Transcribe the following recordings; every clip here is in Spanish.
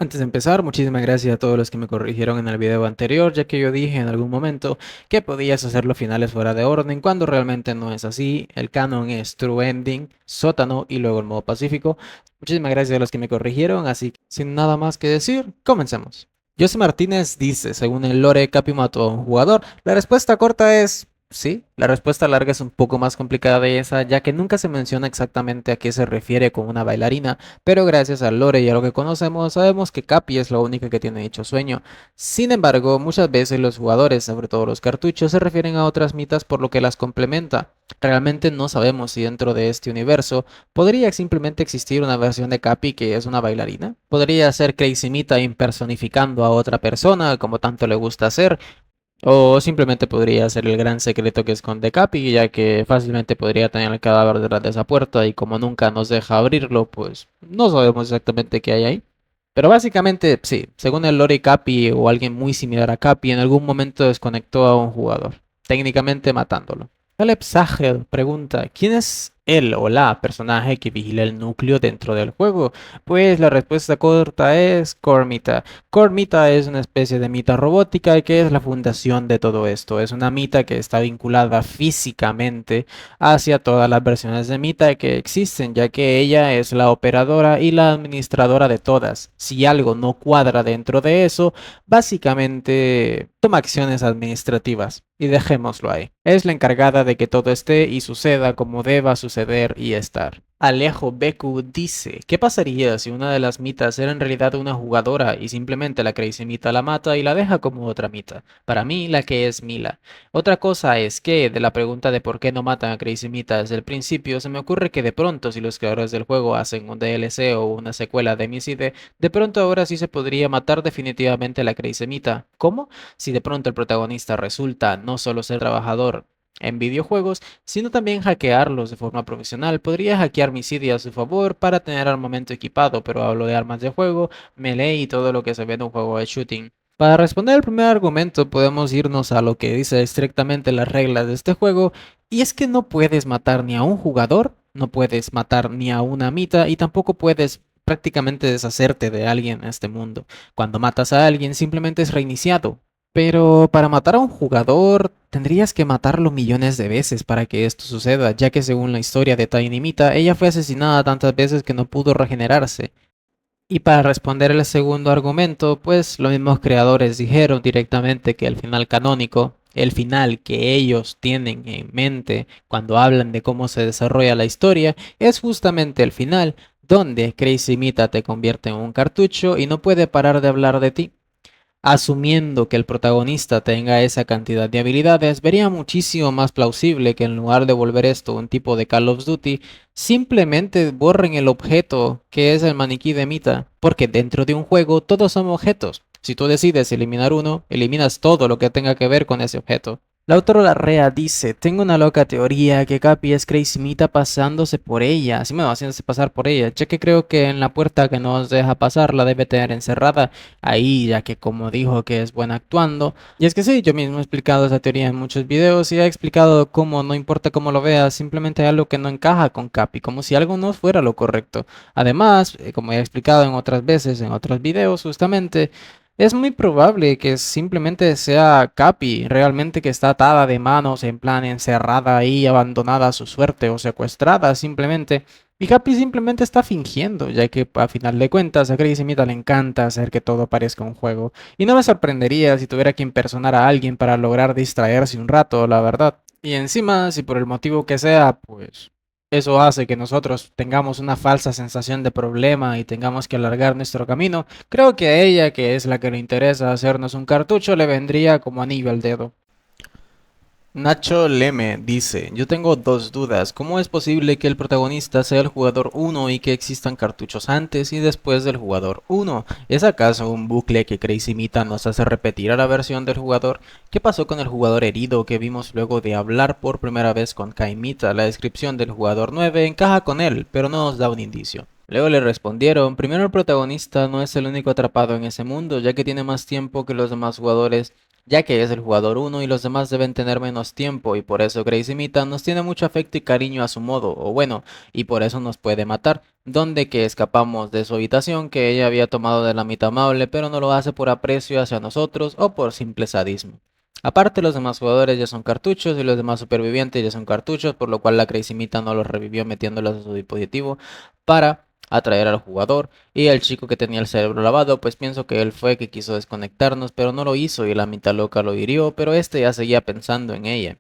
Antes de empezar, muchísimas gracias a todos los que me corrigieron en el video anterior, ya que yo dije en algún momento que podías hacer los finales fuera de orden, cuando realmente no es así. El canon es True Ending, Sótano y luego el modo pacífico. Muchísimas gracias a los que me corrigieron, así que sin nada más que decir, comencemos. José Martínez dice, según el lore, Capi mató a un jugador. La respuesta corta es sí. La respuesta larga es un poco más complicada de esa, ya que nunca se menciona exactamente a qué se refiere con una bailarina, pero gracias al lore y a lo que conocemos, sabemos que Capi es la única que tiene dicho sueño. Sin embargo, muchas veces los jugadores, sobre todo los cartuchos, se refieren a otras mitas por lo que las complementa. Realmente no sabemos si dentro de este universo podría simplemente existir una versión de Capi que es una bailarina. Podría ser Crazy Mita impersonificando a otra persona, como tanto le gusta hacer, o simplemente podría ser el gran secreto que esconde Capi, ya que fácilmente podría tener el cadáver detrás de esa puerta y como nunca nos deja abrirlo, pues no sabemos exactamente qué hay ahí. Pero básicamente, sí, según el lore, Capi o alguien muy similar a Capi en algún momento desconectó a un jugador, técnicamente matándolo. Caleb Sagel pregunta, ¿quién es él o la personaje que vigila el núcleo dentro del juego? Pues la respuesta corta es Cormita. Cormita es una especie de mita robótica que es la fundación de todo esto. Es una mita que está vinculada físicamente hacia todas las versiones de mita que existen, ya que ella es la operadora y la administradora de todas. Si algo no cuadra dentro de eso, básicamente toma acciones administrativas. Y dejémoslo ahí. Es la encargada de que todo esté y suceda como deba suceder y estar. Alejo Beku dice, ¿qué pasaría si una de las mitas era en realidad una jugadora y simplemente la Crazy Mita la mata y la deja como otra mita? Para mí, la que es Mila. Otra cosa es que, de la pregunta de por qué no matan a Crazy Mita desde el principio, se me ocurre que de pronto si los creadores del juego hacen un DLC o una secuela de Misside, de pronto ahora sí se podría matar definitivamente a la Crazy Mita. ¿Cómo? Si de pronto el protagonista resulta no solo ser trabajador en videojuegos, sino también hackearlos de forma profesional. Podría hackear mi CD a su favor para tener armamento equipado, pero hablo de armas de juego, melee y todo lo que se ve en un juego de shooting. Para responder al primer argumento, podemos irnos a lo que dice estrictamente las reglas de este juego, y es que no puedes matar ni a un jugador, no puedes matar ni a una mita, y tampoco puedes prácticamente deshacerte de alguien en este mundo. Cuando matas a alguien, simplemente es reiniciado. Pero para matar a un jugador tendrías que matarlo millones de veces para que esto suceda, ya que según la historia de Tiny Mita, ella fue asesinada tantas veces que no pudo regenerarse. Y para responder el segundo argumento, pues los mismos creadores dijeron directamente que el final canónico, el final que ellos tienen en mente cuando hablan de cómo se desarrolla la historia, es justamente el final, donde Crazy Mita te convierte en un cartucho y no puede parar de hablar de ti. Asumiendo que el protagonista tenga esa cantidad de habilidades, vería muchísimo más plausible que en lugar de volver esto un tipo de Call of Duty, simplemente borren el objeto que es el maniquí de Mita, porque dentro de un juego todos son objetos. Si tú decides eliminar uno, eliminas todo lo que tenga que ver con ese objeto. Lautaro Larrea dice, tengo una loca teoría que Capi es Crazy Mita pasándose por ella, así me va haciéndose pasar por ella, ya que creo que en la puerta que nos deja pasar la debe tener encerrada ahí, ya que como dijo que es buena actuando. Y es que sí, yo mismo he explicado esa teoría en muchos videos y he explicado cómo no importa cómo lo veas, simplemente hay algo que no encaja con Capi, como si algo no fuera lo correcto. Además, como he explicado en otras veces, en otros videos justamente, es muy probable que simplemente sea Capi, realmente que está atada de manos, en plan encerrada ahí, abandonada a su suerte o secuestrada simplemente. Y Capi simplemente está fingiendo, ya que a final de cuentas a Crazy Metal le encanta hacer que todo parezca un juego. Y no me sorprendería si tuviera que impersonar a alguien para lograr distraerse un rato, la verdad. Y encima, si por el motivo que sea, pues eso hace que nosotros tengamos una falsa sensación de problema y tengamos que alargar nuestro camino, creo que a ella, que es la que le interesa hacernos un cartucho, le vendría como anillo al dedo. Nacho Leme dice, yo tengo dos dudas. ¿Cómo es posible que el protagonista sea el jugador uno y que existan cartuchos antes y después del jugador uno? ¿Es acaso un bucle que Crazy Mita nos hace repetir a la versión del jugador? ¿Qué pasó con el jugador herido que vimos luego de hablar por primera vez con Kai Mita? La descripción del jugador 9 encaja con él, pero no nos da un indicio. Luego le respondieron, primero el protagonista no es el único atrapado en ese mundo, ya que tiene más tiempo que los demás jugadores ya que es el jugador uno y los demás deben tener menos tiempo y por eso Gracie Mita nos tiene mucho afecto y cariño a su modo, o bueno, y por eso nos puede matar, donde que escapamos de su habitación que ella había tomado de la mitad amable, pero no lo hace por aprecio hacia nosotros o por simple sadismo. Aparte, los demás jugadores ya son cartuchos y los demás supervivientes ya son cartuchos, por lo cual la Crazy Mita no los revivió metiéndolos a su dispositivo para atraer al jugador. Y el chico que tenía el cerebro lavado, pues pienso que él fue que quiso desconectarnos, pero no lo hizo y la mitad loca lo hirió, pero este ya seguía pensando en ella.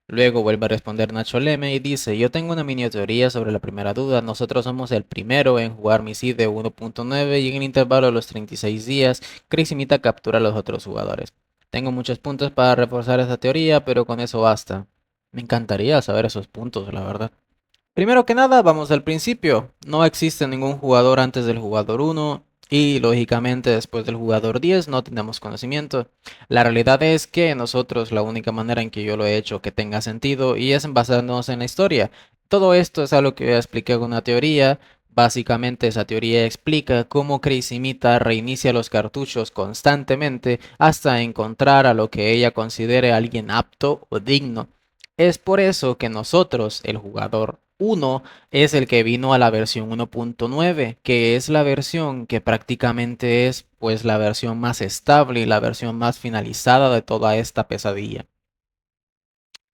Luego vuelve a responder Nacho Leme y dice, yo tengo una mini teoría sobre la primera duda, nosotros somos el primero en jugar Misi de 1.9 y en el intervalo de los 36 días, Chris imita captura a los otros jugadores. Tengo muchos puntos para reforzar esa teoría, pero con eso basta. Me encantaría saber esos puntos, la verdad. Primero que nada, vamos al principio. No existe ningún jugador antes del jugador uno y lógicamente después del jugador 10 no tenemos conocimiento. La realidad es que nosotros la única manera en que yo lo he hecho que tenga sentido y es en basarnos en la historia. Todo esto es algo que ya expliqué con una teoría. Básicamente esa teoría explica cómo Crazy Mita reinicia los cartuchos constantemente hasta encontrar a lo que ella considere alguien apto o digno. Es por eso que nosotros, el jugador uno, es el que vino a la versión 1.9, que es la versión que prácticamente es pues la versión más estable y la versión más finalizada de toda esta pesadilla.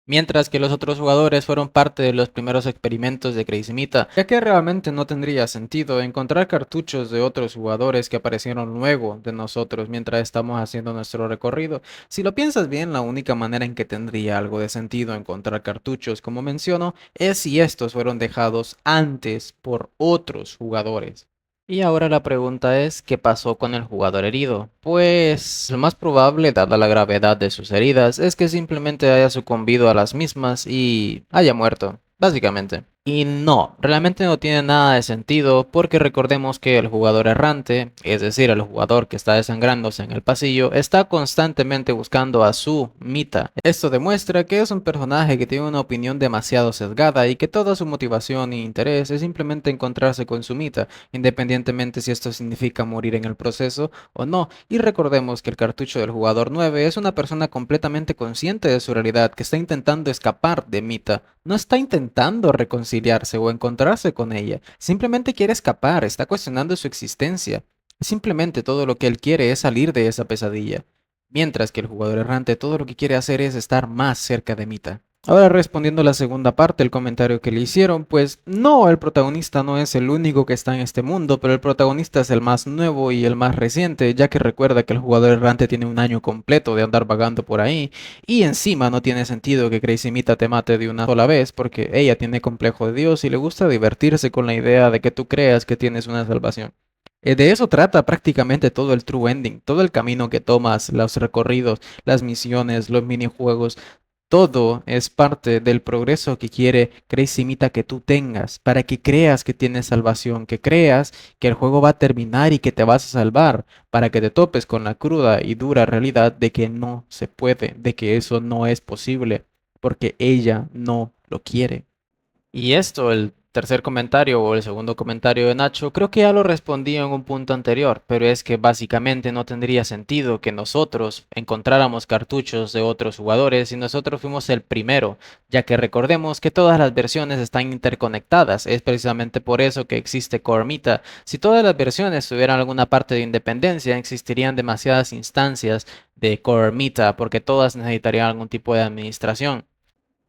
Mientras que los otros jugadores fueron parte de los primeros experimentos de Crazy Mita, ya que realmente no tendría sentido encontrar cartuchos de otros jugadores que aparecieron luego de nosotros mientras estamos haciendo nuestro recorrido. Si lo piensas bien, la única manera en que tendría algo de sentido encontrar cartuchos, como menciono, es si estos fueron dejados antes por otros jugadores. Y ahora la pregunta es, ¿qué pasó con el jugador herido? Pues lo más probable, dada la gravedad de sus heridas, es que simplemente haya sucumbido a las mismas y haya muerto, básicamente. Y no, realmente no tiene nada de sentido porque recordemos que el jugador errante, es decir, el jugador que está desangrándose en el pasillo, está constantemente buscando a su Mita. Esto demuestra que es un personaje que tiene una opinión demasiado sesgada y que toda su motivación e interés es simplemente encontrarse con su Mita, independientemente si esto significa morir en el proceso o no. Y recordemos que el cartucho del jugador 9 es una persona completamente consciente de su realidad que está intentando escapar de Mita. No está intentando reconciliarse o encontrarse con ella, simplemente quiere escapar, está cuestionando su existencia. Simplemente todo lo que él quiere es salir de esa pesadilla. Mientras que el jugador errante todo lo que quiere hacer es estar más cerca de Mita. Ahora respondiendo a la segunda parte del comentario que le hicieron, pues no, el protagonista no es el único que está en este mundo, pero el protagonista es el más nuevo y el más reciente, ya que recuerda que el jugador errante tiene un año completo de andar vagando por ahí, y encima no tiene sentido que Crazy Mita te mate de una sola vez, porque ella tiene complejo de Dios y le gusta divertirse con la idea de que tú creas que tienes una salvación. De eso trata prácticamente todo el true ending, todo el camino que tomas, los recorridos, las misiones, los minijuegos, todo es parte del progreso que quiere Crazy Mita que tú tengas, para que creas que tienes salvación, que creas que el juego va a terminar y que te vas a salvar, para que te topes con la cruda y dura realidad de que no se puede, de que eso no es posible, porque ella no lo quiere. Y esto, el tercer comentario o el segundo comentario de Nacho, creo que ya lo respondí en un punto anterior, pero es que básicamente no tendría sentido que nosotros encontráramos cartuchos de otros jugadores y nosotros fuimos el primero, ya que recordemos que todas las versiones están interconectadas, es precisamente por eso que existe Core Mita. Si todas las versiones tuvieran alguna parte de independencia, existirían demasiadas instancias de Core Mita, porque todas necesitarían algún tipo de administración.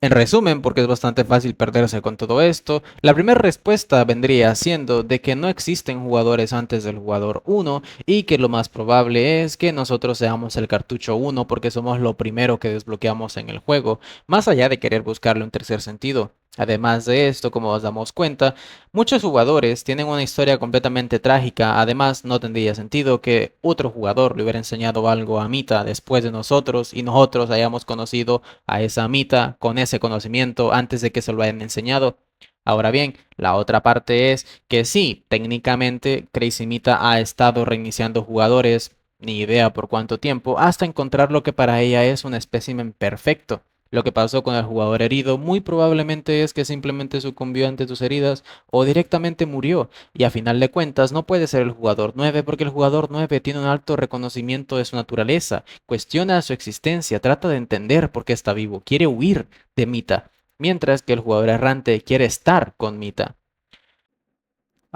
En resumen, porque es bastante fácil perderse con todo esto, la primera respuesta vendría siendo de que no existen jugadores antes del jugador uno y que lo más probable es que nosotros seamos el cartucho uno porque somos lo primero que desbloqueamos en el juego, más allá de querer buscarle un tercer sentido. Además de esto, como nos damos cuenta, muchos jugadores tienen una historia completamente trágica, además no tendría sentido que otro jugador le hubiera enseñado algo a Mita después de nosotros y nosotros hayamos conocido a esa Mita con ese conocimiento antes de que se lo hayan enseñado. Ahora bien, la otra parte es que sí, técnicamente Crazy Mita ha estado reiniciando jugadores, ni idea por cuánto tiempo, hasta encontrar lo que para ella es un espécimen perfecto. Lo que pasó con el jugador herido muy probablemente es que simplemente sucumbió ante tus heridas o directamente murió. Y a final de cuentas no puede ser el jugador 9 porque el jugador 9 tiene un alto reconocimiento de su naturaleza, cuestiona su existencia, trata de entender por qué está vivo, quiere huir de Mita, mientras que el jugador errante quiere estar con Mita.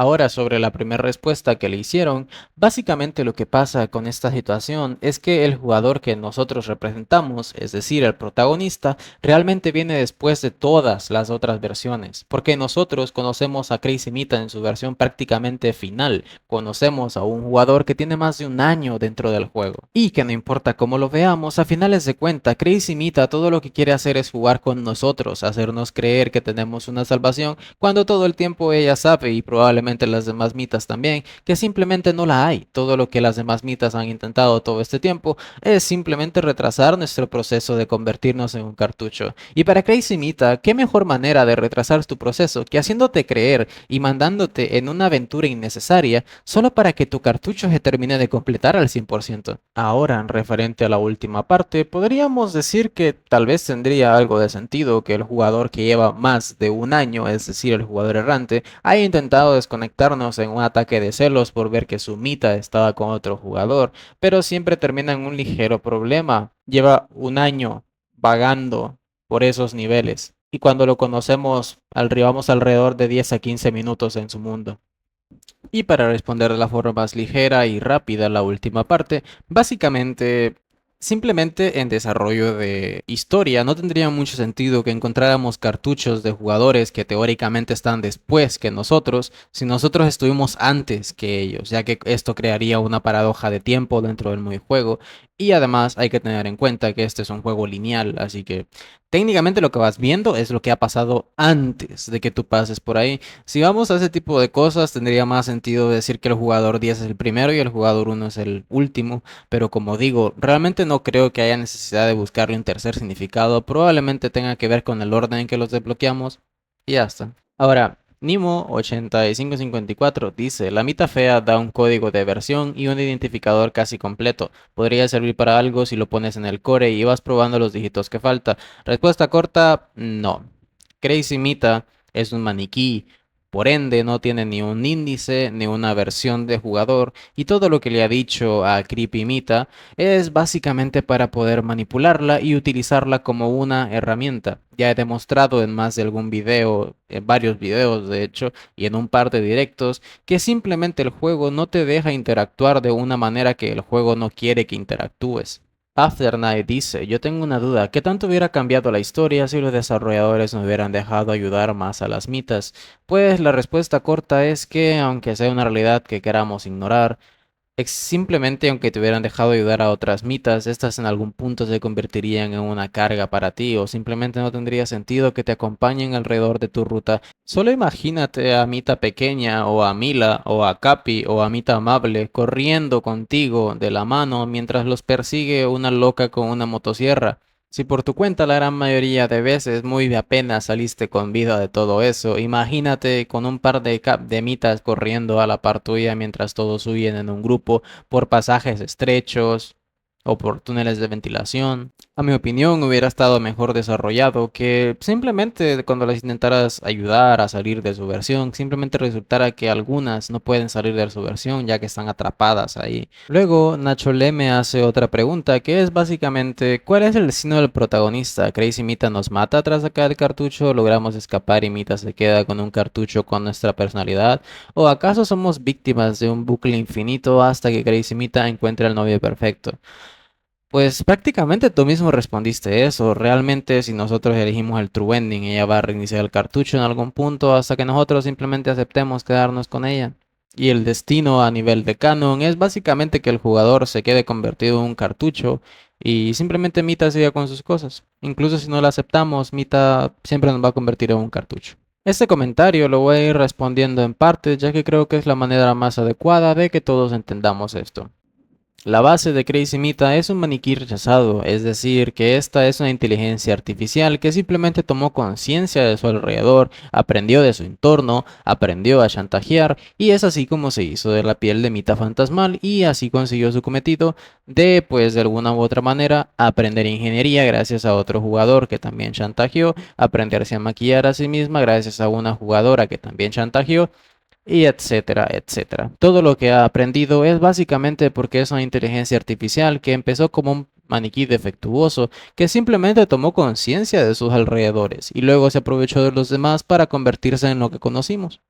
Ahora, sobre la primera respuesta que le hicieron, básicamente lo que pasa con esta situación es que el jugador que nosotros representamos, es decir, el protagonista, realmente viene después de todas las otras versiones, porque nosotros conocemos a Crazy Mita en su versión prácticamente final, conocemos a un jugador que tiene más de un año dentro del juego, y que no importa cómo lo veamos, a finales de cuenta, Crazy Mita todo lo que quiere hacer es jugar con nosotros, hacernos creer que tenemos una salvación, cuando todo el tiempo ella sabe y probablemente las demás mitas también, que simplemente no la hay. Todo lo que las demás mitas han intentado todo este tiempo es simplemente retrasar nuestro proceso de convertirnos en un cartucho. Y para Crazy Mita, ¿qué mejor manera de retrasar tu proceso que haciéndote creer y mandándote en una aventura innecesaria solo para que tu cartucho se termine de completar al 100%? Ahora, en referente a la última parte, podríamos decir que tal vez tendría algo de sentido que el jugador que lleva más de un año, es decir, el jugador errante, haya intentado desconectarnos en un ataque de celos por ver que su Mita estaba con otro jugador, pero siempre termina en un ligero problema. Lleva un año vagando por esos niveles y cuando lo conocemos, arribamos alrededor de 10 a 15 minutos en su mundo. Y para responder de la forma más ligera y rápida a la última parte, básicamente, simplemente en desarrollo de historia no tendría mucho sentido que encontráramos cartuchos de jugadores que teóricamente están después que nosotros, si nosotros estuvimos antes que ellos, ya que esto crearía una paradoja de tiempo dentro del juego. Y además hay que tener en cuenta que este es un juego lineal, así que técnicamente lo que vas viendo es lo que ha pasado antes de que tú pases por ahí. Si vamos a ese tipo de cosas, tendría más sentido decir que el jugador 10 es el primero y el jugador 1 es el último, pero como digo, realmente no creo que haya necesidad de buscarle un tercer significado, probablemente tenga que ver con el orden en que los desbloqueamos y ya está. Ahora, Nimo8554 dice, la mitad fea da un código de versión y un identificador casi completo. Podría servir para algo si lo pones en el core y vas probando los dígitos que falta. Respuesta corta, no. Crazy Mita es un maniquí, por ende no tiene ni un índice ni una versión de jugador y todo lo que le ha dicho a Creepy Mita es básicamente para poder manipularla y utilizarla como una herramienta. Ya he demostrado en más de algún video, en varios videos de hecho, y en un par de directos, que simplemente el juego no te deja interactuar de una manera que el juego no quiere que interactúes. After Night dice, yo tengo una duda, ¿qué tanto hubiera cambiado la historia si los desarrolladores nos hubieran dejado ayudar más a las mitas? Pues la respuesta corta es que, aunque sea una realidad que queramos ignorar, simplemente aunque te hubieran dejado ayudar a otras mitas, estas en algún punto se convertirían en una carga para ti o simplemente no tendría sentido que te acompañen alrededor de tu ruta. Solo imagínate a Mita pequeña o a Mila o a Capi o a Mita amable corriendo contigo de la mano mientras los persigue una loca con una motosierra. Si por tu cuenta la gran mayoría de veces muy de apenas saliste con vida de todo eso, imagínate con un par de mitas corriendo a la par tuya mientras todos huyen en un grupo por pasajes estrechos o por túneles de ventilación. A mi opinión hubiera estado mejor desarrollado que simplemente cuando las intentaras ayudar a salir de su versión, simplemente resultara que algunas no pueden salir de su versión ya que están atrapadas ahí. Luego Nacho Le me hace otra pregunta que es básicamente ¿cuál es el destino del protagonista? ¿Crazy Mita nos mata tras sacar el cartucho? ¿Logramos escapar y Mita se queda con un cartucho con nuestra personalidad? ¿O acaso somos víctimas de un bucle infinito hasta que Crazy Mita encuentre al novio perfecto? Pues prácticamente tú mismo respondiste eso. Realmente si nosotros elegimos el true ending, ella va a reiniciar el cartucho en algún punto hasta que nosotros simplemente aceptemos quedarnos con ella. Y el destino a nivel de canon es básicamente que el jugador se quede convertido en un cartucho y simplemente Mita siga con sus cosas. Incluso si no lo aceptamos, Mita siempre nos va a convertir en un cartucho. Este comentario lo voy a ir respondiendo en partes ya que creo que es la manera más adecuada de que todos entendamos esto. La base de Crazy Mita es un maniquí rechazado, es decir, que esta es una inteligencia artificial que simplemente tomó conciencia de su alrededor, aprendió de su entorno, aprendió a chantajear y es así como se hizo de la piel de Mita fantasmal y así consiguió su cometido de, pues de alguna u otra manera, aprender ingeniería gracias a otro jugador que también chantajeó, aprenderse a maquillar a sí misma gracias a una jugadora que también chantajeó y etcétera, etcétera. Todo lo que ha aprendido es básicamente porque es una inteligencia artificial que empezó como un maniquí defectuoso que simplemente tomó conciencia de sus alrededores y luego se aprovechó de los demás para convertirse en lo que conocimos.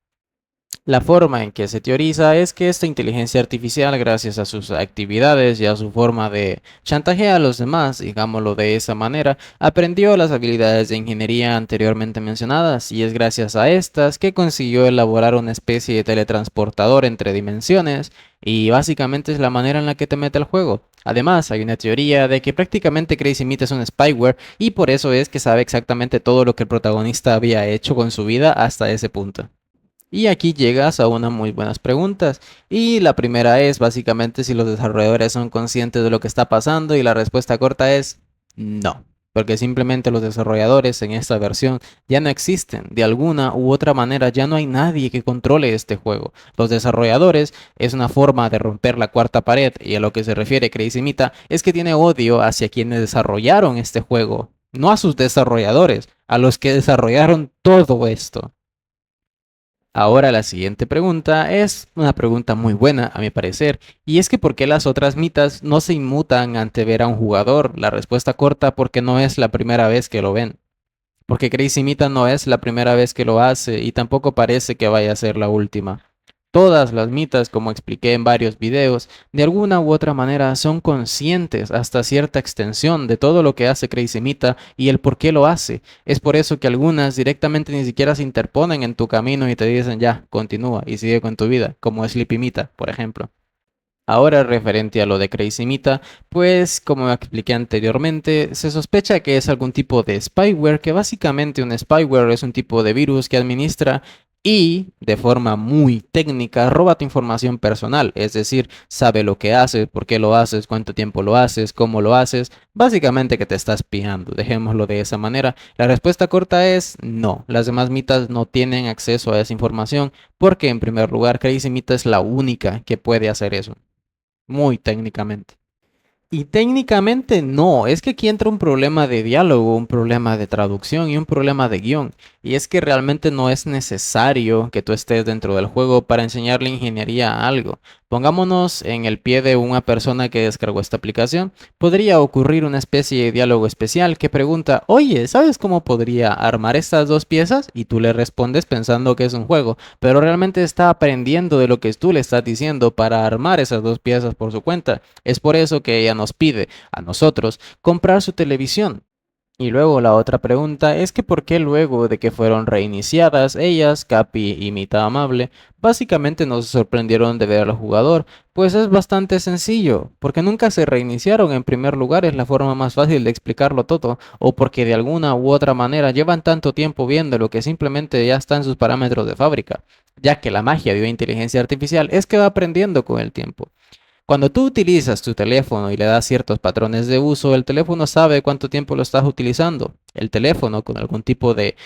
La forma en que se teoriza es que esta inteligencia artificial, gracias a sus actividades y a su forma de chantajear a los demás, digámoslo de esa manera, aprendió las habilidades de ingeniería anteriormente mencionadas y es gracias a estas que consiguió elaborar una especie de teletransportador entre dimensiones y básicamente es la manera en la que te mete el juego. Además, hay una teoría de que prácticamente Crazy Meat es un spyware y por eso es que sabe exactamente todo lo que el protagonista había hecho con su vida hasta ese punto. Y aquí llegas a unas muy buenas preguntas. Y la primera es básicamente si los desarrolladores son conscientes de lo que está pasando y la respuesta corta es no. Porque simplemente los desarrolladores en esta versión ya no existen. De alguna u otra manera ya no hay nadie que controle este juego. Los desarrolladores es una forma de romper la cuarta pared y a lo que se refiere Crazy Mita es que tiene odio hacia quienes desarrollaron este juego. No a sus desarrolladores, a los que desarrollaron todo esto. Ahora la siguiente pregunta es una pregunta muy buena a mi parecer, y es que ¿por qué las otras mitas no se inmutan ante ver a un jugador? La respuesta corta porque no es la primera vez que lo ven. Porque Crazy Mita no es la primera vez que lo hace y tampoco parece que vaya a ser la última. Todas las mitas, como expliqué en varios videos, de alguna u otra manera son conscientes hasta cierta extensión de todo lo que hace Crazy Mita y el por qué lo hace. Es por eso que algunas directamente ni siquiera se interponen en tu camino y te dicen ya, continúa y sigue con tu vida, como Sleepy Mita, por ejemplo. Ahora, referente a lo de Crazy Mita, pues como expliqué anteriormente, se sospecha que es algún tipo de spyware, que básicamente un spyware es un tipo de virus que administra y, de forma muy técnica, roba tu información personal, es decir, sabe lo que haces, por qué lo haces, cuánto tiempo lo haces, cómo lo haces, básicamente que te estás pillando, dejémoslo de esa manera. La respuesta corta es no, las demás mitas no tienen acceso a esa información porque en primer lugar Crazy Mita es la única que puede hacer eso muy técnicamente. Y técnicamente no, es que aquí entra un problema de diálogo, un problema de traducción y un problema de guión. Y es que realmente no es necesario que tú estés dentro del juego para enseñarle ingeniería a algo. Pongámonos en el pie de una persona que descargó esta aplicación. Podría ocurrir una especie de diálogo especial que pregunta, oye, ¿sabes cómo podría armar estas dos piezas? Y tú le respondes pensando que es un juego, pero realmente está aprendiendo de lo que tú le estás diciendo para armar esas dos piezas por su cuenta. Es por eso que ella nos pide a nosotros comprar su televisión. Y luego la otra pregunta es que por qué luego de que fueron reiniciadas ellas, Capi y Mita Amable, básicamente nos sorprendieron de ver al jugador. Pues es bastante sencillo, porque nunca se reiniciaron en primer lugar, es la forma más fácil de explicarlo todo, o porque de alguna u otra manera llevan tanto tiempo viendo lo que simplemente ya está en sus parámetros de fábrica, ya que la magia de una inteligencia artificial es que va aprendiendo con el tiempo. Cuando tú utilizas tu teléfono y le das ciertos patrones de uso, el teléfono sabe cuánto tiempo lo estás utilizando. El teléfono con algún tipo de,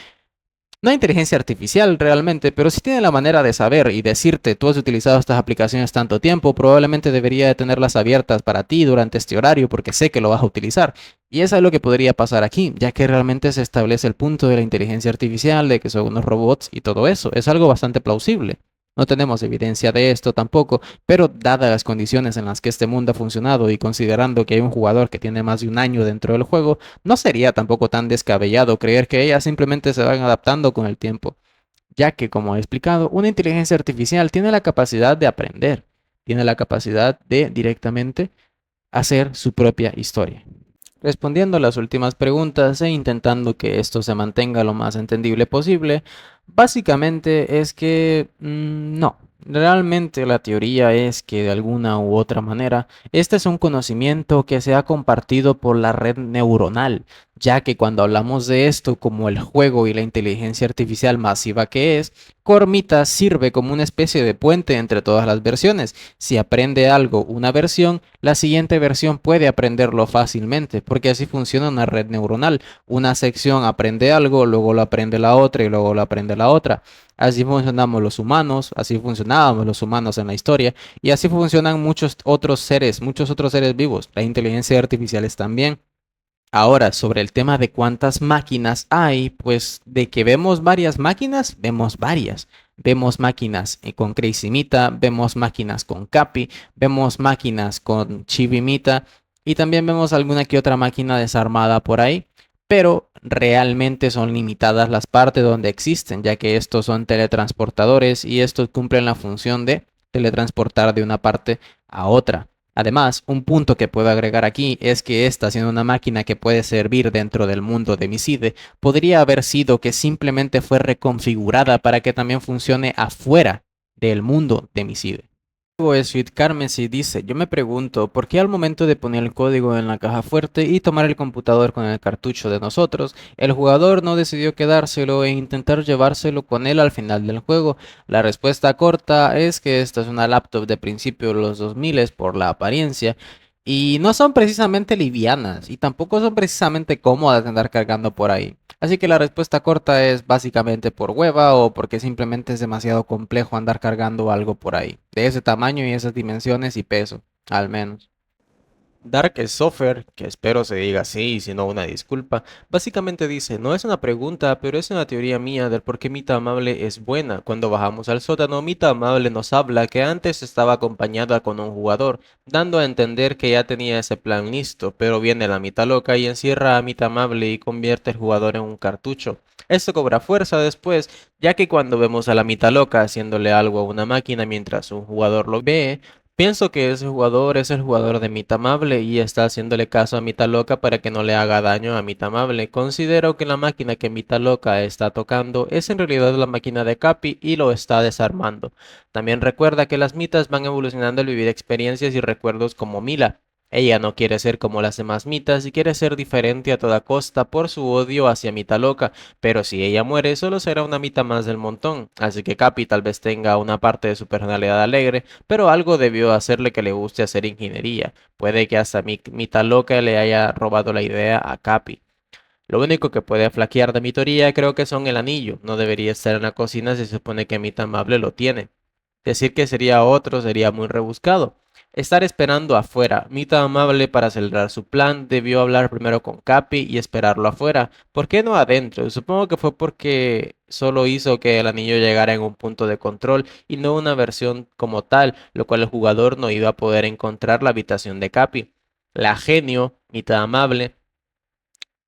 no inteligencia artificial realmente, pero sí tiene la manera de saber y decirte, tú has utilizado estas aplicaciones tanto tiempo, probablemente debería de tenerlas abiertas para ti durante este horario porque sé que lo vas a utilizar. Y eso es lo que podría pasar aquí, ya que realmente se establece el punto de la inteligencia artificial, de que son unos robots y todo eso. Es algo bastante plausible. No tenemos evidencia de esto tampoco, pero dadas las condiciones en las que este mundo ha funcionado y considerando que hay un jugador que tiene más de un año dentro del juego, no sería tampoco tan descabellado creer que ellas simplemente se van adaptando con el tiempo, ya que, como he explicado, una inteligencia artificial tiene la capacidad de aprender, tiene la capacidad de directamente hacer su propia historia. Respondiendo a las últimas preguntas e intentando que esto se mantenga lo más entendible posible, básicamente es que no. Realmente la teoría es que de alguna u otra manera este es un conocimiento que se ha compartido por la red neuronal, ya que cuando hablamos de esto como el juego y la inteligencia artificial masiva que es, Cormita sirve como una especie de puente entre todas las versiones. Si aprende algo una versión, la siguiente versión puede aprenderlo fácilmente, porque así funciona una red neuronal. Una sección aprende algo, luego lo aprende la otra y luego lo aprende la otra. Así funcionamos los humanos, así funcionábamos los humanos en la historia y así funcionan muchos otros seres vivos. Las inteligencias artificiales también. Ahora, sobre el tema de cuántas máquinas hay, pues de que vemos varias máquinas, vemos varias. Vemos máquinas con Crazy Mita, vemos máquinas con Capi, vemos máquinas con Chivimita y también vemos alguna que otra máquina desarmada por ahí, pero realmente son limitadas las partes donde existen, ya que estos son teletransportadores y estos cumplen la función de teletransportar de una parte a otra. Además, un punto que puedo agregar aquí es que esta, siendo una máquina que puede servir dentro del mundo de Micide, podría haber sido que simplemente fue reconfigurada para que también funcione afuera del mundo de Micide. Luego es Sweet Carmesy dice, yo me pregunto, ¿por qué al momento de poner el código en la caja fuerte y tomar el computador con el cartucho de nosotros, el jugador no decidió quedárselo e intentar llevárselo con él al final del juego? La respuesta corta es que esta es una laptop de principios de los 2000 por la apariencia y no son precisamente livianas y tampoco son precisamente cómodas de andar cargando por ahí. Así que la respuesta corta es básicamente por hueva o porque simplemente es demasiado complejo andar cargando algo por ahí, de ese tamaño y esas dimensiones y peso, al menos. Dark Soffer, que espero se diga así y si no una disculpa, básicamente dice, no es una pregunta, pero es una teoría mía del por qué Mita Amable es buena. Cuando bajamos al sótano, Mita Amable nos habla que antes estaba acompañada con un jugador, dando a entender que ya tenía ese plan listo, pero viene la Mita Loca y encierra a Mita Amable y convierte al jugador en un cartucho. Esto cobra fuerza después, ya que cuando vemos a la Mita Loca haciéndole algo a una máquina mientras un jugador lo ve, pienso que ese jugador es el jugador de Mita Amable y está haciéndole caso a Mita Loca para que no le haga daño a Mita Amable. Considero que la máquina que Mita Loca está tocando es en realidad la máquina de Capi y lo está desarmando. También recuerda que las mitas van evolucionando al vivir experiencias y recuerdos como Mila. Ella no quiere ser como las demás mitas y quiere ser diferente a toda costa por su odio hacia Mita Loca, pero si ella muere solo será una mita más del montón, así que Capi tal vez tenga una parte de su personalidad alegre, pero algo debió hacerle que le guste hacer ingeniería. Puede que hasta Mita Loca le haya robado la idea a Capi. Lo único que puede flaquear de mi teoría creo que son el anillo. No debería estar en la cocina si se supone que Mita Amable lo tiene. Decir que sería otro sería muy rebuscado. Estar esperando afuera. Mita Amable para acelerar su plan debió hablar primero con Capi y esperarlo afuera. ¿Por qué no adentro? Supongo que fue porque solo hizo que el anillo llegara en un punto de control y no una versión como tal, lo cual el jugador no iba a poder encontrar la habitación de Capi. La genio, Mita Amable,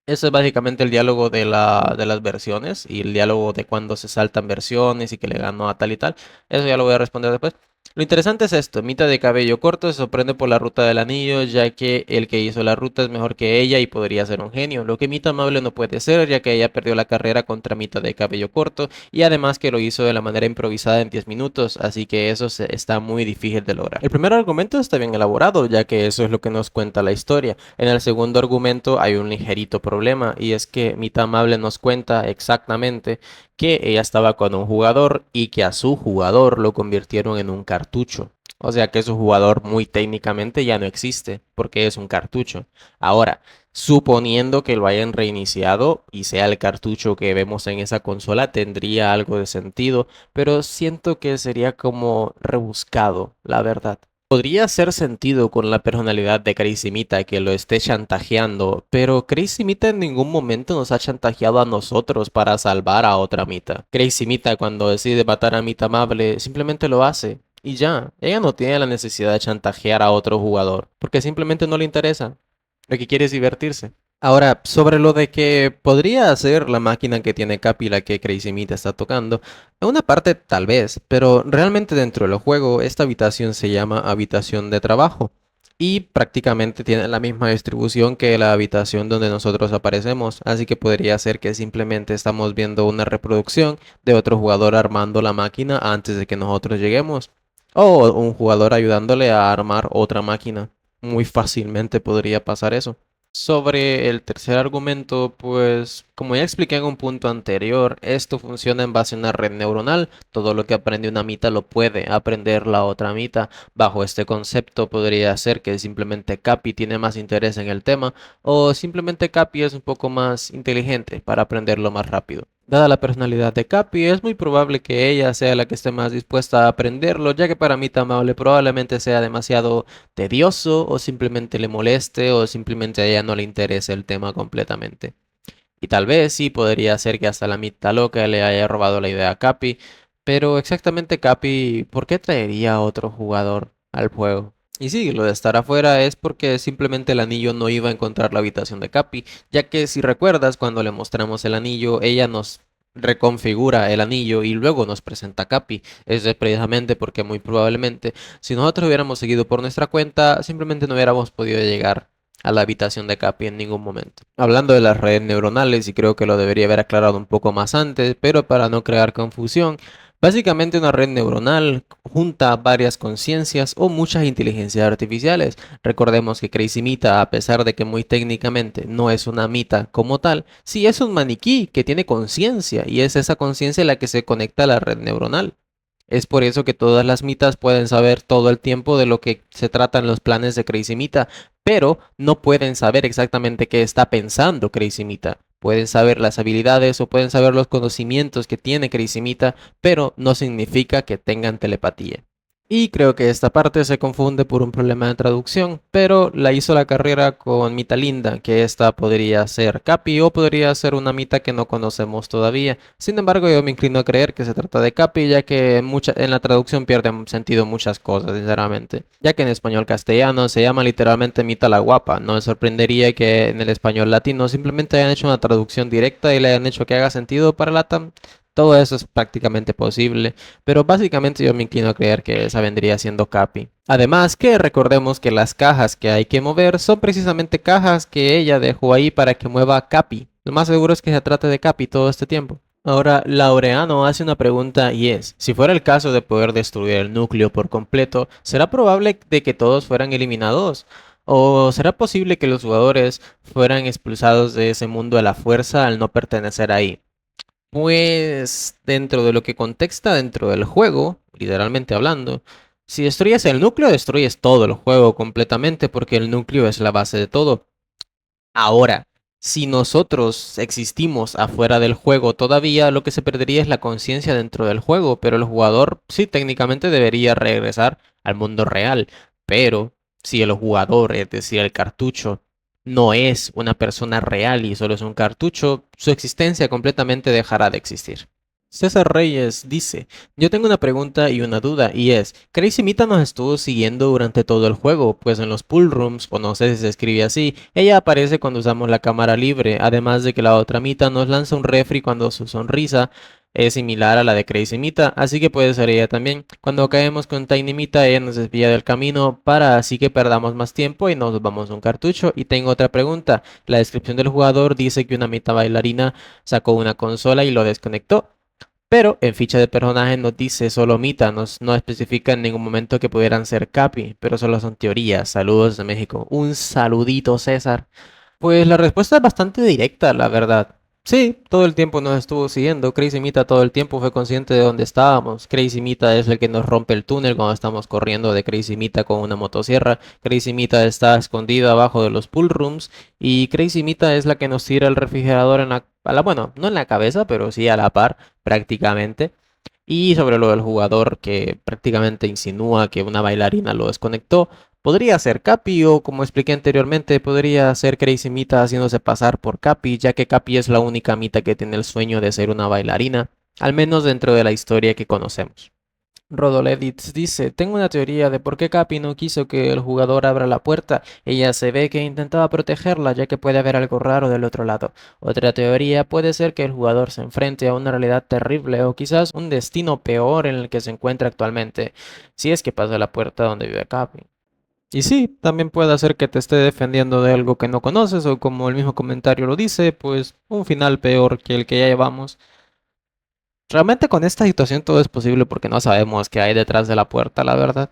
eso es básicamente el diálogo de las versiones y el diálogo de cuando se saltan versiones y que le ganó a tal y tal. Eso ya lo voy a responder después. Lo interesante es esto, Mita de cabello corto se sorprende por la ruta del anillo, ya que el que hizo la ruta es mejor que ella y podría ser un genio, lo que Mita amable no puede ser, ya que ella perdió la carrera contra Mita de cabello corto y además que lo hizo de la manera improvisada en 10 minutos, así que está muy difícil de lograr. El primer argumento está bien elaborado, ya que eso es lo que nos cuenta la historia. En el segundo argumento hay un ligerito problema y es que Mita amable nos cuenta exactamente que ella estaba con un jugador y que a su jugador lo convirtieron en un cartucho. O sea que su jugador muy técnicamente ya no existe porque es un cartucho. Ahora, suponiendo que lo hayan reiniciado y sea el cartucho que vemos en esa consola, tendría algo de sentido, pero siento que sería como rebuscado, la verdad. Podría hacer sentido con la personalidad de Crazy Mita que lo esté chantajeando, pero Crazy Mita en ningún momento nos ha chantajeado a nosotros para salvar a otra Mita. Crazy Mita cuando decide matar a Mita Amable simplemente lo hace y ya. Ella no tiene la necesidad de chantajear a otro jugador porque simplemente no le interesa. Lo que quiere es divertirse. Ahora, sobre lo de que podría ser la máquina que tiene Capi la que Crazy Meat está tocando, en una parte tal vez, pero realmente dentro del juego esta habitación se llama habitación de trabajo. y prácticamente tiene la misma distribución que la habitación donde nosotros aparecemos, así que podría ser que simplemente estamos viendo una reproducción de otro jugador armando la máquina antes de que nosotros lleguemos, o un jugador ayudándole a armar otra máquina. Muy fácilmente podría pasar eso. Sobre el tercer argumento, pues como ya expliqué en un punto anterior, esto funciona en base a una red neuronal. Todo lo que aprende una mitad lo puede aprender la otra mitad. Bajo este concepto podría ser que simplemente Capi tiene más interés en el tema o simplemente Capi es un poco más inteligente para aprenderlo más rápido. Dada la personalidad de Capi, es muy probable que ella sea la que esté más dispuesta a aprenderlo, ya que para mí Tamable probablemente sea demasiado tedioso o simplemente le moleste o simplemente a ella no le interese el tema completamente. Y tal vez sí podría ser que hasta la mitad loca le haya robado la idea a Capi, pero exactamente Capi, ¿por qué traería a otro jugador al juego? Y sí, lo de estar afuera es porque simplemente el anillo no iba a encontrar la habitación de Capi, ya que si recuerdas cuando le mostramos el anillo, ella nos reconfigura el anillo y luego nos presenta a Capi. Eso es precisamente porque muy probablemente si nosotros hubiéramos seguido por nuestra cuenta, simplemente no hubiéramos podido llegar a la habitación de Capi en ningún momento. Hablando de las redes neuronales, y creo que lo debería haber aclarado un poco más antes, pero para no crear confusión, básicamente una red neuronal junta varias conciencias o muchas inteligencias artificiales. Recordemos que Crazy Mita, a pesar de que muy técnicamente no es una Mita como tal, sí es un maniquí que tiene conciencia y es esa conciencia la que se conecta a la red neuronal. Es por eso que todas las mitas pueden saber todo el tiempo de lo que se tratan los planes de Crazy Mita, pero no pueden saber exactamente qué está pensando Crazy Mita. Pueden saber las habilidades o pueden saber los conocimientos que tiene Crazy Mita, pero no significa que tengan telepatía. Y creo que esta parte se confunde por un problema de traducción, pero la hizo la carrera con Mita Linda, que esta podría ser Capi o podría ser una Mita que no conocemos todavía. Sin embargo, yo me inclino a creer que se trata de Capi, ya que en la traducción pierden sentido muchas cosas, sinceramente. Ya que en español castellano se llama literalmente Mita la Guapa. No me sorprendería que en el español latino simplemente hayan hecho una traducción directa y le hayan hecho que haga sentido para LATAM. Todo eso es prácticamente posible, pero básicamente yo me inclino a creer que esa vendría siendo Capi. Además que recordemos que las cajas que hay que mover son precisamente cajas que ella dejó ahí para que mueva Capi. Lo más seguro es que se trate de Capi todo este tiempo. Ahora, Laureano hace una pregunta y es, si fuera el caso de poder destruir el núcleo por completo, ¿será probable de que todos fueran eliminados? ¿O será posible que los jugadores fueran expulsados de ese mundo a la fuerza al no pertenecer ahí? Pues dentro de lo que contexta dentro del juego, literalmente hablando, si destruyes el núcleo, destruyes todo el juego completamente porque el núcleo es la base de todo. Ahora, si nosotros existimos afuera del juego todavía, lo que se perdería es la conciencia dentro del juego, pero el jugador sí técnicamente debería regresar al mundo real. Pero si el jugador, es decir, el cartucho, no es una persona real y solo es un cartucho, su existencia completamente dejará de existir. César Reyes dice, yo tengo una pregunta y una duda, y es, Crazy Mita nos estuvo siguiendo durante todo el juego, pues en los pull rooms, o no sé si se escribe así, ella aparece cuando usamos la cámara libre, además de que la otra Mita nos lanza un refri cuando su sonrisa es similar a la de Crazy Mita, así que puede ser ella también. Cuando caemos con Tiny Mita, ella nos desvía del camino para así que perdamos más tiempo y nos vamos a un cartucho. Y tengo otra pregunta, la descripción del jugador dice que una Mita bailarina sacó una consola y lo desconectó. Pero en ficha de personaje nos dice solo Mita, no especifica en ningún momento que pudieran ser Capi, pero solo son teorías. Saludos de México. Un saludito, César. Pues la respuesta es bastante directa, la verdad. Sí, todo el tiempo nos estuvo siguiendo. Crazy Mita todo el tiempo fue consciente de dónde estábamos. Crazy Mita es el que nos rompe el túnel cuando estamos corriendo de Crazy Mita con una motosierra. Crazy Mita está escondida abajo de los pull rooms. Y Crazy Mita es la que nos tira el refrigerador bueno, no en la cabeza, pero sí a la par, prácticamente. Y sobre lo del jugador que prácticamente insinúa que una bailarina lo desconectó, podría ser Capi o como expliqué anteriormente, podría ser Crazy Mita haciéndose pasar por Capi, ya que Capi es la única Mita que tiene el sueño de ser una bailarina, al menos dentro de la historia que conocemos. Rodoledits dice, tengo una teoría de por qué Capi no quiso que el jugador abra la puerta. Ella se ve que intentaba protegerla ya que puede haber algo raro del otro lado. Otra teoría puede ser que el jugador se enfrente a una realidad terrible o quizás un destino peor en el que se encuentra actualmente, si es que pasa la puerta donde vive Capi. Y sí, también puede hacer que te esté defendiendo de algo que no conoces o como el mismo comentario lo dice, pues un final peor que el que ya llevamos. Realmente con esta situación todo es posible porque no sabemos qué hay detrás de la puerta, la verdad.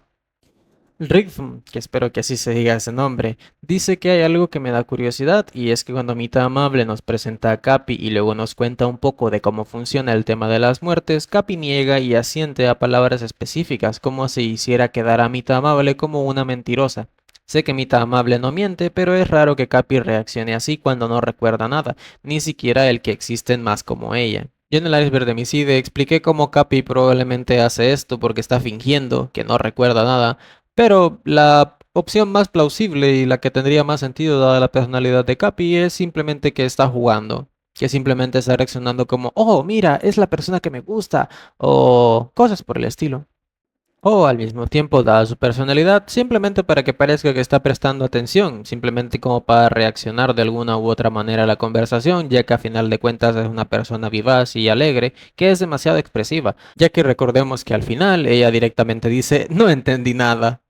Rhythm, que espero que así se diga ese nombre, dice que hay algo que me da curiosidad y es que cuando Mita Amable nos presenta a Capi y luego nos cuenta un poco de cómo funciona el tema de las muertes, Capi niega y asiente a palabras específicas como si hiciera quedar a Mita Amable como una mentirosa. Sé que Mita Amable no miente, pero es raro que Capi reaccione así cuando no recuerda nada, ni siquiera el que existen más como ella. Yo en el iceberg de mi CIDE expliqué cómo Capi probablemente hace esto porque está fingiendo que no recuerda nada, pero la opción más plausible y la que tendría más sentido dada la personalidad de Capi es simplemente que está jugando, que simplemente está reaccionando como, oh, mira, es la persona que me gusta, o cosas por el estilo. O al mismo tiempo, dada su personalidad, simplemente para que parezca que está prestando atención, simplemente como para reaccionar de alguna u otra manera a la conversación, ya que a final de cuentas es una persona vivaz y alegre, que es demasiado expresiva, ya que recordemos que al final ella directamente dice, no entendí nada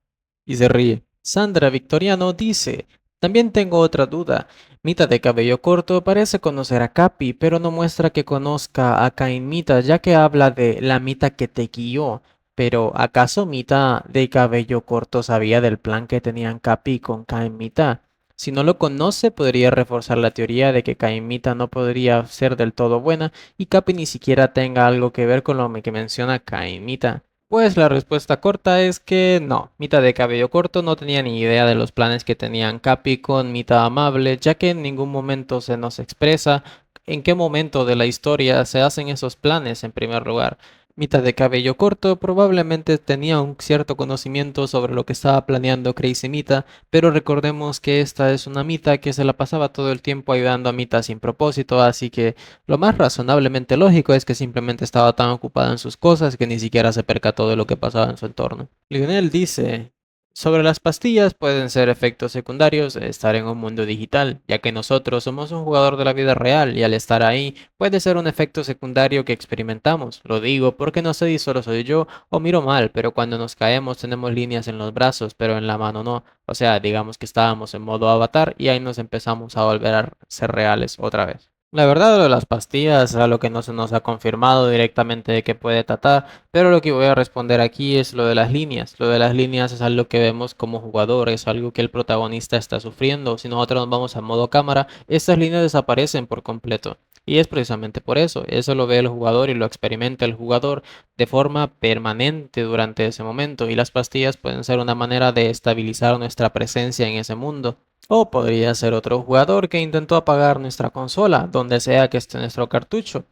y se ríe. Sandra Victoriano dice, también tengo otra duda. Mita de cabello corto parece conocer a Capi, pero no muestra que conozca a Cain Mita, ya que habla de la Mita que te guió. Pero ¿acaso Mita de cabello corto sabía del plan que tenían Capi con Cain Mita? Si no lo conoce, podría reforzar la teoría de que Cain Mita no podría ser del todo buena y Capi ni siquiera tenga algo que ver con lo que menciona Cain Mita. Pues la respuesta corta es que no, Mita de cabello corto no tenía ni idea de los planes que tenían Capi con Mita Amable, ya que en ningún momento se nos expresa en qué momento de la historia se hacen esos planes en primer lugar. Mita de cabello corto probablemente tenía un cierto conocimiento sobre lo que estaba planeando Crazy Mita, pero recordemos que esta es una Mita que se la pasaba todo el tiempo ayudando a Mita sin propósito, así que lo más razonablemente lógico es que simplemente estaba tan ocupada en sus cosas que ni siquiera se percató de lo que pasaba en su entorno. Lionel dice, sobre las pastillas pueden ser efectos secundarios de estar en un mundo digital, ya que nosotros somos un jugador de la vida real y al estar ahí puede ser un efecto secundario que experimentamos. Lo digo porque no sé si solo soy yo o miro mal, pero cuando nos caemos tenemos líneas en los brazos, pero en la mano no. O sea, digamos que estábamos en modo avatar y ahí nos empezamos a volver a ser reales otra vez. La verdad, lo de las pastillas es algo que no se nos ha confirmado directamente de qué puede tratar, pero lo que voy a responder aquí es lo de las líneas. Lo de las líneas es algo que vemos como jugadores, algo que el protagonista está sufriendo. Si nosotros nos vamos a modo cámara, estas líneas desaparecen por completo. Y es precisamente por eso. Eso lo ve el jugador y lo experimenta el jugador de forma permanente durante ese momento. Y las pastillas pueden ser una manera de estabilizar nuestra presencia en ese mundo. O podría ser otro jugador que intentó apagar nuestra consola, donde sea que esté nuestro cartucho.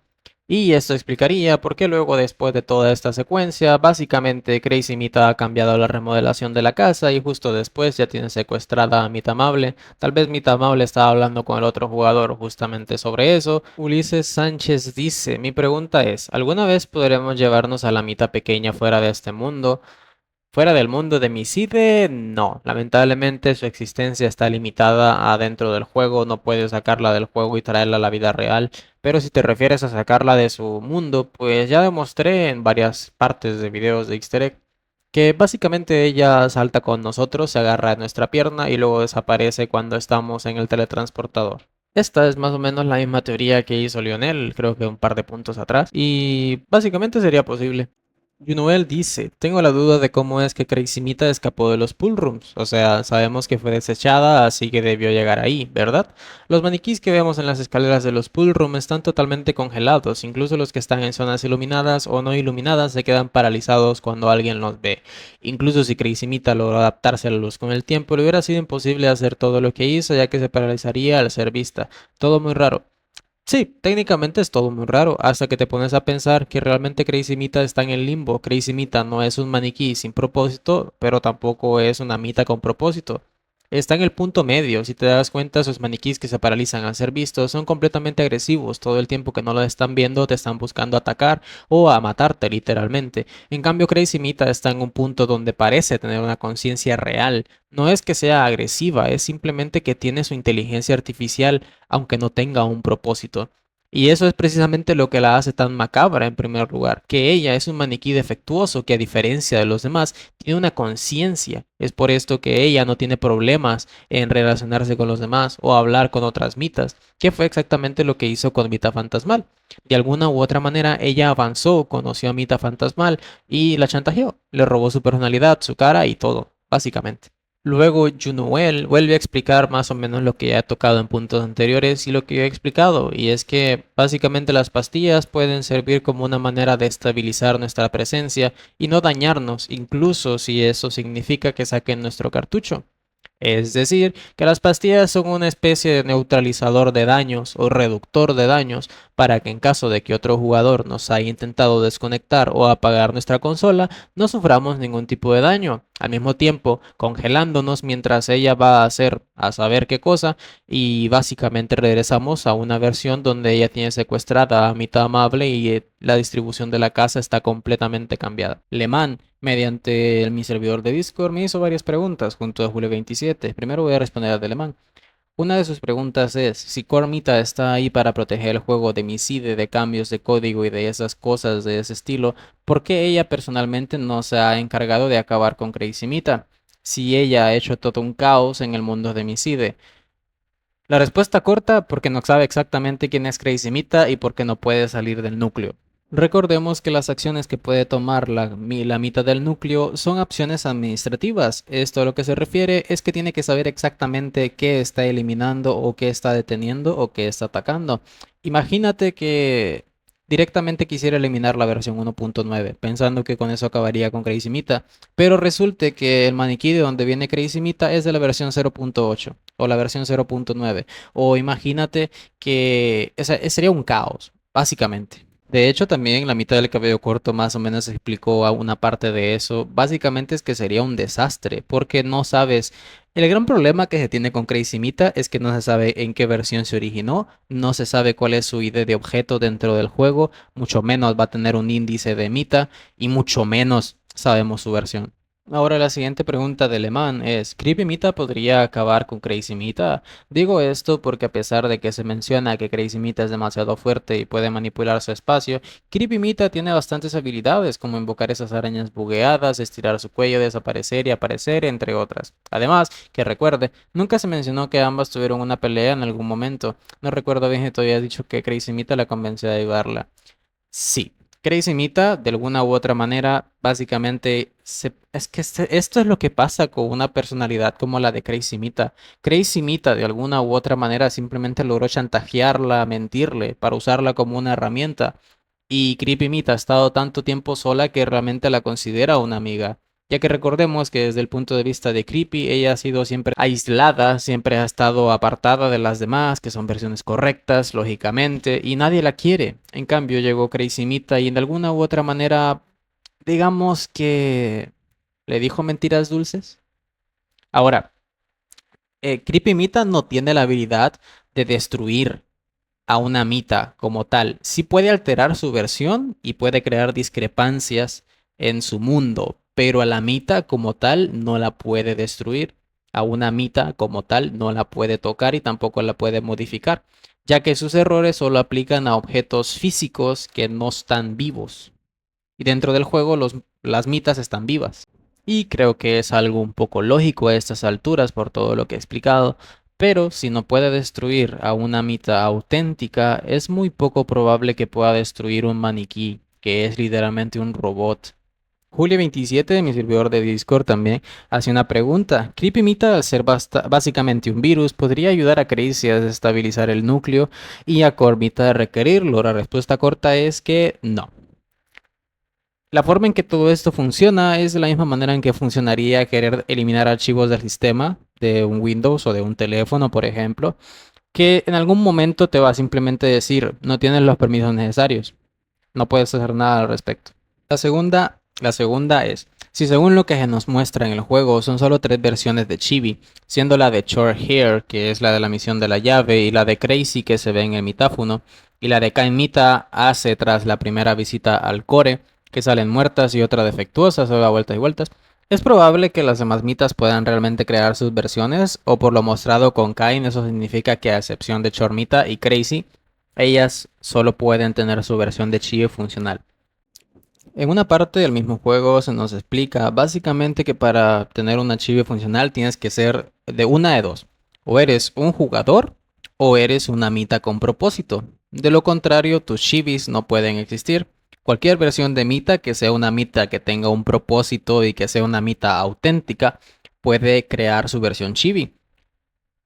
Y esto explicaría por qué luego después de toda esta secuencia, básicamente Crazy Mita ha cambiado la remodelación de la casa y justo después ya tiene secuestrada a Mita Amable. Tal vez Mita Amable estaba hablando con el otro jugador justamente sobre eso. Ulises Sánchez dice, mi pregunta es, ¿alguna vez podremos llevarnos a la Mita pequeña fuera de este mundo? Fuera del mundo de Miside, no. Lamentablemente su existencia está limitada adentro del juego, no puedes sacarla del juego y traerla a la vida real. Pero si te refieres a sacarla de su mundo, pues ya demostré en varias partes de videos de Easter egg que básicamente ella salta con nosotros, se agarra de nuestra pierna y luego desaparece cuando estamos en el teletransportador. Esta es más o menos la misma teoría que hizo Lionel, creo que un par de puntos atrás, y básicamente sería posible. Junuel dice, tengo la duda de cómo es que Crazy Mita escapó de los pool rooms. O sea, sabemos que fue desechada, así que debió llegar ahí, ¿verdad? Los maniquís que vemos en las escaleras de los pool rooms están totalmente congelados, incluso los que están en zonas iluminadas o no iluminadas se quedan paralizados cuando alguien los ve. Incluso si Crazy Mita logró adaptarse a la luz con el tiempo, le hubiera sido imposible hacer todo lo que hizo, ya que se paralizaría al ser vista. Todo muy raro. Sí, técnicamente es todo muy raro, hasta que te pones a pensar que realmente Crazy Mita está en el limbo. Crazy Mita no es un maniquí sin propósito, pero tampoco es una Mita con propósito. Está en el punto medio, si te das cuenta, esos maniquís que se paralizan al ser vistos son completamente agresivos. Todo el tiempo que no lo están viendo te están buscando atacar o a matarte literalmente. En cambio, Crazy Mita está en un punto donde parece tener una conciencia real. No es que sea agresiva, es simplemente que tiene su inteligencia artificial aunque no tenga un propósito. Y eso es precisamente lo que la hace tan macabra en primer lugar, que ella es un maniquí defectuoso que a diferencia de los demás tiene una conciencia. Es por esto que ella no tiene problemas en relacionarse con los demás o hablar con otras mitas, que fue exactamente lo que hizo con Mita Fantasmal. De alguna u otra manera ella avanzó, conoció a Mita Fantasmal y la chantajeó, le robó su personalidad, su cara y todo, básicamente. Luego Junuel vuelve a explicar más o menos lo que ya he tocado en puntos anteriores y lo que yo he explicado, y es que básicamente las pastillas pueden servir como una manera de estabilizar nuestra presencia y no dañarnos, incluso si eso significa que saquen nuestro cartucho. Es decir, que las pastillas son una especie de neutralizador de daños o reductor de daños para que en caso de que otro jugador nos haya intentado desconectar o apagar nuestra consola, no suframos ningún tipo de daño, al mismo tiempo congelándonos mientras ella va a hacer a saber qué cosa y básicamente regresamos a una versión donde ella tiene secuestrada a Mitad Amable y la distribución de la casa está completamente cambiada. Le Mans mediante mi servidor de Discord me hizo varias preguntas junto a Julio27. Primero voy a responder a Alemán. Una de sus preguntas es si Cormita está ahí para proteger el juego de Micide, de cambios de código y de esas cosas de ese estilo, ¿por qué ella personalmente no se ha encargado de acabar con Crazy Mita? Si ella ha hecho todo un caos en el mundo de Micide. La respuesta corta, porque no sabe exactamente quién es Crazy Mita y porque no puede salir del núcleo. Recordemos que las acciones que puede tomar la mitad del núcleo son acciones administrativas. Esto a lo que se refiere es que tiene que saber exactamente qué está eliminando o qué está deteniendo o qué está atacando. Imagínate que directamente quisiera eliminar la versión 1.9, pensando que con eso acabaría con Crazy Mita, pero resulte que el maniquí de donde viene Crazy Mita es de la versión 0.8 o la versión 0.9. O imagínate que sería un caos, básicamente. De hecho, también la mitad del cabello corto más o menos explicó a una parte de eso. Básicamente es que sería un desastre, porque no sabes. El gran problema que se tiene con Crazy Mita es que no se sabe en qué versión se originó, no se sabe cuál es su ID de objeto dentro del juego, mucho menos va a tener un índice de Mita y mucho menos sabemos su versión. Ahora la siguiente pregunta de Leman es, ¿Creepy Mita podría acabar con Crazy Mita? Digo esto porque a pesar de que se menciona que Crazy Mita es demasiado fuerte y puede manipular su espacio, Creepy Mita tiene bastantes habilidades como invocar esas arañas bugueadas, estirar su cuello, desaparecer y aparecer, entre otras. Además, que recuerde, nunca se mencionó que ambas tuvieron una pelea en algún momento. No recuerdo bien si todavía dicho que Crazy Mita la convenció de ayudarla. Sí, Crazy Mita, de alguna u otra manera, básicamente, es que esto es lo que pasa con una personalidad como la de Crazy Mita. Crazy Mita, de alguna u otra manera, simplemente logró chantajearla, mentirle, para usarla como una herramienta. Y Creepy Mita ha estado tanto tiempo sola que realmente la considera una amiga. Ya que recordemos que desde el punto de vista de Creepy, ella ha sido siempre aislada, siempre ha estado apartada de las demás, que son versiones correctas, lógicamente, y nadie la quiere. En cambio, llegó Crazy Mita y de alguna u otra manera, digamos que le dijo mentiras dulces. Ahora, Creepy Mita no tiene la habilidad de destruir a una Mita como tal. Sí puede alterar su versión y puede crear discrepancias en su mundo, pero a la Mita como tal no la puede destruir. A una Mita como tal no la puede tocar y tampoco la puede modificar, ya que sus errores solo aplican a objetos físicos que no están vivos. Y dentro del juego las Mitas están vivas. Y creo que es algo un poco lógico a estas alturas por todo lo que he explicado, pero si no puede destruir a una Mita auténtica, es muy poco probable que pueda destruir un maniquí, que es literalmente un robot. Julio27 de mi servidor de Discord también hace una pregunta. Creepy Mita, al ser básicamente un virus, podría ayudar a Crazy a desestabilizar el núcleo y a Cormita a requerirlo. La respuesta corta es que no. La forma en que todo esto funciona es de la misma manera en que funcionaría querer eliminar archivos del sistema de un Windows o de un teléfono, por ejemplo, que en algún momento te va a simplemente decir, no tienes los permisos necesarios, no puedes hacer nada al respecto. La segunda es, si según lo que se nos muestra en el juego son solo 3 versiones de Chibi, siendo la de Short Hair, que es la de la misión de la llave, y la de Crazy que se ve en el mitáfono, y la de Kain Mita hace tras la primera visita al core, que salen muertas y otra defectuosa, se da vueltas y vueltas, es probable que las demás mitas puedan realmente crear sus versiones, o por lo mostrado con Kain, eso significa que a excepción de Chormita y Crazy, ellas solo pueden tener su versión de chibi funcional. En una parte del mismo juego se nos explica básicamente que para tener una chibi funcional tienes que ser de una de dos. O eres un jugador o eres una Mita con propósito. De lo contrario, tus chibis no pueden existir. Cualquier versión de Mita que sea una Mita que tenga un propósito y que sea una Mita auténtica puede crear su versión chibi.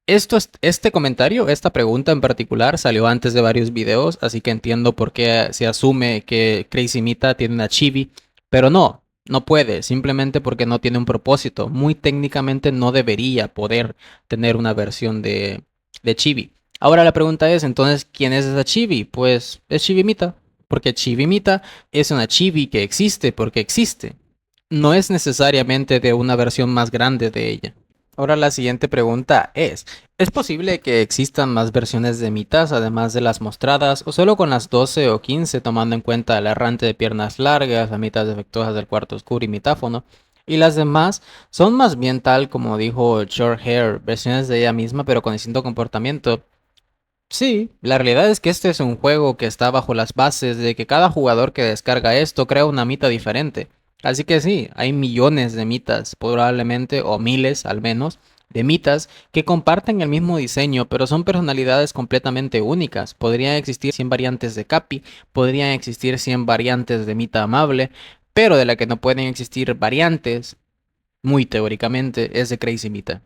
Este comentario, esta pregunta en particular, salió antes de varios videos, así que entiendo por qué se asume que Crazy Mita tiene una chibi, pero no puede, simplemente porque no tiene un propósito. Muy técnicamente no debería poder tener una versión de chibi. Ahora la pregunta es, entonces, ¿quién es esa chibi? Pues es Chibi Mita, porque Chibi Mita es una chibi que existe porque existe. No es necesariamente de una versión más grande de ella. Ahora la siguiente pregunta ¿es posible que existan más versiones de mitas además de las mostradas o solo con las 12 o 15 tomando en cuenta el errante de piernas largas, las mitas defectuosas del cuarto oscuro y mitáfono? Y las demás son más bien tal como dijo Short Hair, versiones de ella misma pero con distinto comportamiento. Sí, la realidad es que este es un juego que está bajo las bases de que cada jugador que descarga esto crea una mita diferente. Así que sí, hay millones de mitas, probablemente, o miles al menos, de mitas que comparten el mismo diseño, pero son personalidades completamente únicas. Podrían existir 100 variantes de Capi, podrían existir 100 variantes de Mita amable, pero de la que no pueden existir variantes, muy teóricamente, es de Crazy Mita.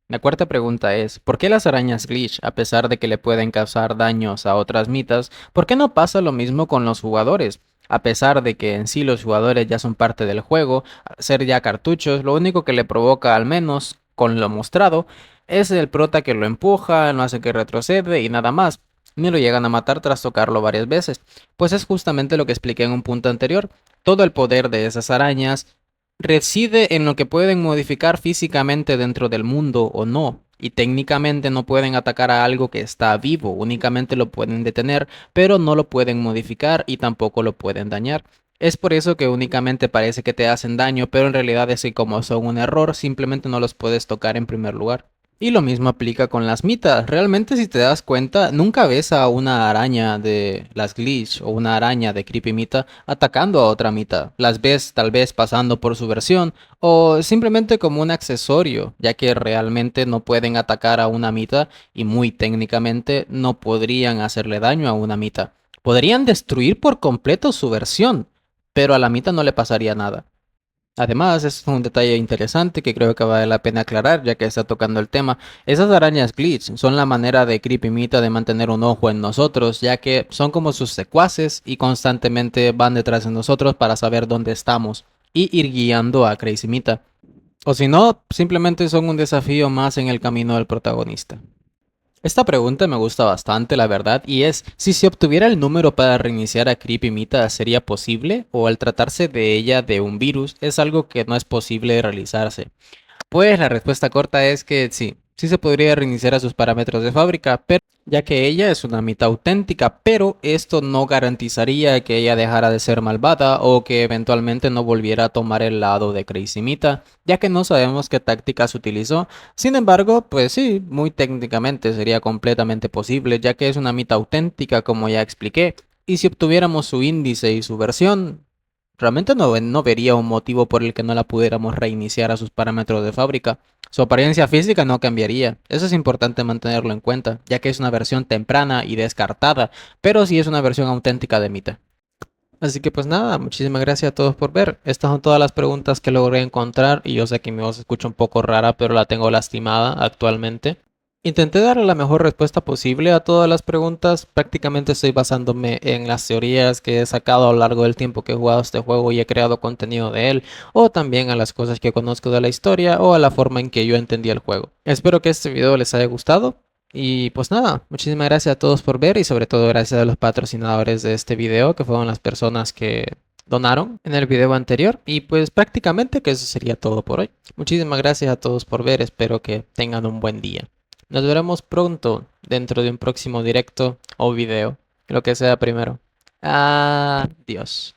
La cuarta pregunta es, ¿por qué las arañas glitch, a pesar de que le pueden causar daños a otras mitas, por qué no pasa lo mismo con los jugadores? A pesar de que en sí los jugadores ya son parte del juego, al ser ya cartuchos, lo único que le provoca, al menos con lo mostrado, es el prota que lo empuja, no hace que retrocede y nada más. Ni lo llegan a matar tras tocarlo varias veces. Pues es justamente lo que expliqué en un punto anterior. Todo el poder de esas arañas reside en lo que pueden modificar físicamente dentro del mundo o no. Y técnicamente no pueden atacar a algo que está vivo, únicamente lo pueden detener, pero no lo pueden modificar y tampoco lo pueden dañar. Es por eso que únicamente parece que te hacen daño, pero en realidad es que como son un error, simplemente no los puedes tocar en primer lugar. Y lo mismo aplica con las mitas. Realmente si te das cuenta, nunca ves a una araña de las glitch o una araña de creepy mita atacando a otra mita. Las ves tal vez pasando por su versión o simplemente como un accesorio, ya que realmente no pueden atacar a una mita y muy técnicamente no podrían hacerle daño a una mita. Podrían destruir por completo su versión, pero a la mita no le pasaría nada. Además, es un detalle interesante que creo que vale la pena aclarar ya que está tocando el tema. Esas arañas glitch son la manera de Creepy Mita de mantener un ojo en nosotros, ya que son como sus secuaces y constantemente van detrás de nosotros para saber dónde estamos y ir guiando a Crazy Mita. O si no, simplemente son un desafío más en el camino del protagonista. Esta pregunta me gusta bastante, la verdad, y es, si se obtuviera el número para reiniciar a Creepy Mita, ¿sería posible? ¿O al tratarse de ella de un virus, es algo que no es posible realizarse? Pues la respuesta corta es que sí se podría reiniciar a sus parámetros de fábrica, pero ya que ella es una mitad auténtica, pero esto no garantizaría que ella dejara de ser malvada o que eventualmente no volviera a tomar el lado de Crazy Mita, ya que no sabemos qué tácticas utilizó. Sin embargo, pues sí, muy técnicamente sería completamente posible, ya que es una mitad auténtica como ya expliqué, y si obtuviéramos su índice y su versión, realmente no vería un motivo por el que no la pudiéramos reiniciar a sus parámetros de fábrica. Su apariencia física no cambiaría. Eso es importante mantenerlo en cuenta, ya que es una versión temprana y descartada, pero sí es una versión auténtica de Mita. Así que pues nada, muchísimas gracias a todos por ver. Estas son todas las preguntas que logré encontrar y yo sé que mi voz se escucha un poco rara, pero la tengo lastimada actualmente. Intenté darle la mejor respuesta posible a todas las preguntas. Prácticamente estoy basándome en las teorías que he sacado a lo largo del tiempo que he jugado este juego y he creado contenido de él, o también a las cosas que conozco de la historia o a la forma en que yo entendí el juego. Espero que este video les haya gustado. Y pues nada, muchísimas gracias a todos por ver y sobre todo gracias a los patrocinadores de este video, que fueron las personas que donaron en el video anterior. Y pues prácticamente que eso sería todo por hoy. Muchísimas gracias a todos por ver, espero que tengan un buen día. Nos veremos pronto dentro de un próximo directo o video, lo que sea primero. Adiós.